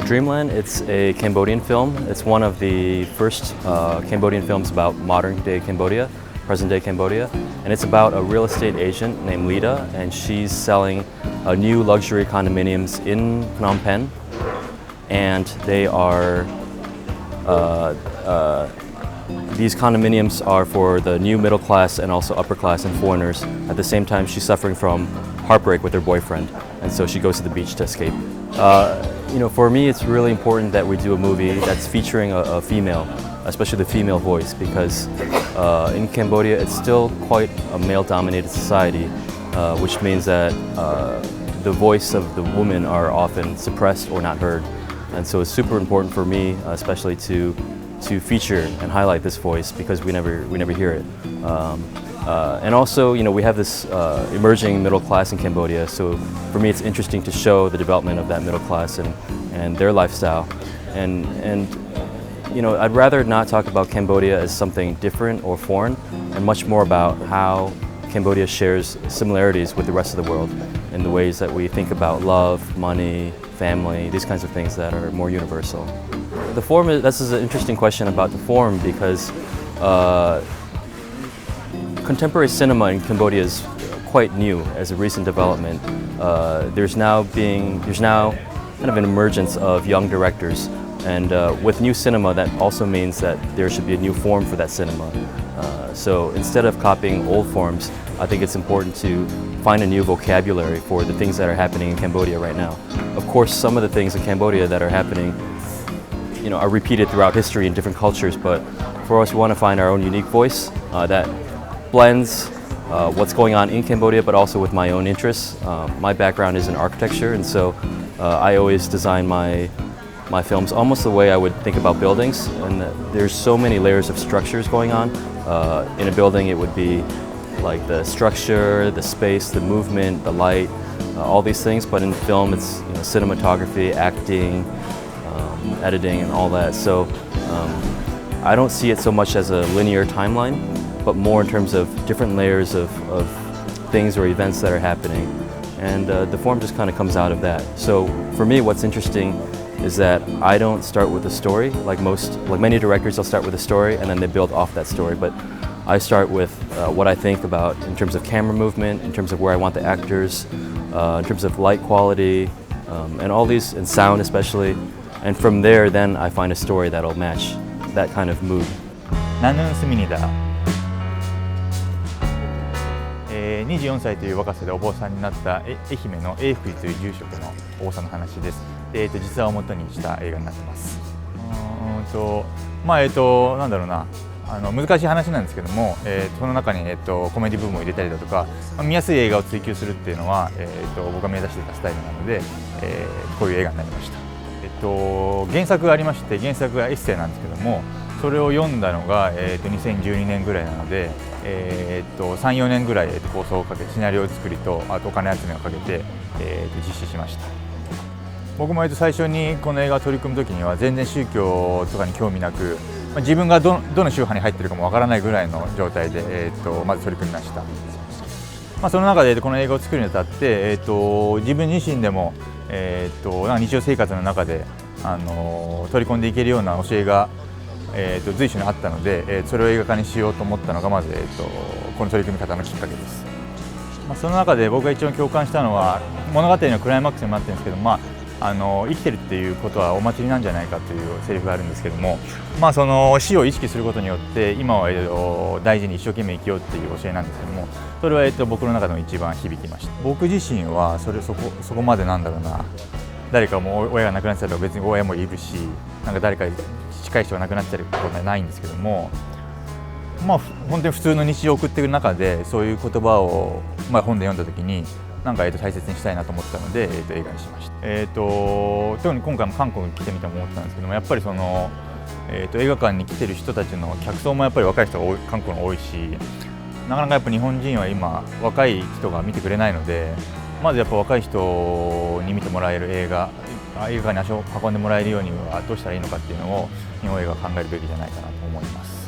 Dreamland, it's a Cambodian film. It's one of the first Cambodian films about modern-day Cambodia, present-day Cambodia. And it's about a real estate agent named Lida, and she's selling new luxury condominiums in Phnom Penh. And they are, these condominiums are for the new middle class and also upper class and foreigners. At the same time, she's suffering from heartbreak with her boyfriend, and so she goes to the beach to escape. For me, it's really important that we do a movie that's featuring a female, especially the female voice, because in Cambodia, it's still quite a male-dominated society, which means that the voice of the women are often suppressed or not heard. And so it's super important for me, especially to feature and highlight this voice, because we never hear it. And also, we have this emerging middle class in Cambodia, so for me it's interesting to show the development of that middle class and their lifestyle. And I'd rather not talk about Cambodia as something different or foreign, and much more about how Cambodia shares similarities with the rest of the world in the ways that we think about love, money, family, these kinds of things that are more universal. The form, this is an interesting question about the form, because contemporary cinema in Cambodia is quite new as a recent development. There's now kind of an emergence of young directors, and with new cinema, that also means that there should be a new form for that cinema. So instead of copying old forms, I think it's important to find a new vocabulary for the things that are happening in Cambodia right now. Of course, some of the things in Cambodia that are happening are repeated throughout history in different cultures, but for us, we want to find our own unique voice that blends what's going on in Cambodia, but also with my own interests. My background is in architecture, and so I always design my films almost the way I would think about buildings. And there's so many layers of structures going on. In a building, it would be like the structure, the space, the movement, the light, all these things. But in film, it's cinematography, acting, editing, and all that. So I don't see it so much as a linear timeline, but more in terms of different layers of things or events that are happening. And the form just kind of comes out of that. So for me, what's interesting is that I don't start with a story like many directors. They'll start with a story and then they build off that story. But I start with what I think about in terms of camera movement, in terms of where I want the actors, in terms of light quality, and all these, and sound especially. And from there, then I find a story that'll match that kind of mood. 나는 스님이다. 24歳という若さでお坊さんになった愛媛の永福寺という住職のお坊さんの話です。実話を元にした映画になってます。なんだろうな、難しい話なんですけども、その中にコメディ部分を入れたりだとか、見やすい映画を追求するっていうのは僕が目指していたスタイルなので、こういう映画になりました。原作がありまして、原作がエッセイなんですけども、それを読んだのが2012年ぐらいなので、3、4年ぐらい構想をかけてシナリオ作りとあとお金集めをかけて実施しました。僕も最初にこの映画を取り組む時には全然宗教とかに興味なく、自分がどの宗派に入っているかもわからないぐらいの状態でまず取り組みました。その中でこの映画を作るにあたって自分自身でも日常生活の中で取り込んでいけるような教えが随所にあったので、それを映画化にしようと思ったのがまず、この取り組み方のきっかけです。その中で僕が一番共感したのは、物語のクライマックスにもなってるんですけど、生きてるっていうことはお祭りなんじゃないかというセリフがあるんですけども、その死を意識することによって今は大事に一生懸命生きようっていう教えなんですけども、それは僕の中でも一番響きました。僕自身はそこまでなんだろうな、誰かも親が亡くなってたら別に親もいるし、なんか誰か近い人が亡くなってることはないんですけども、本当に普通の日常を送っていく中でそういう言葉を、本で読んだ時に大切にしたいなと思ったので、映画にしました。特に今回も韓国に来てみても思ったんですけども、やっぱり映画館に来てる人たちの客層もやっぱり若い人が韓国に多いし、なかなかやっぱ日本人は今若い人が見てくれないので、まずやっぱ若い人に見てもらえる映画館に足を運んでもらえるようにはどうしたらいいのかっていうのを日本映画は考えるべきじゃないかなと思います。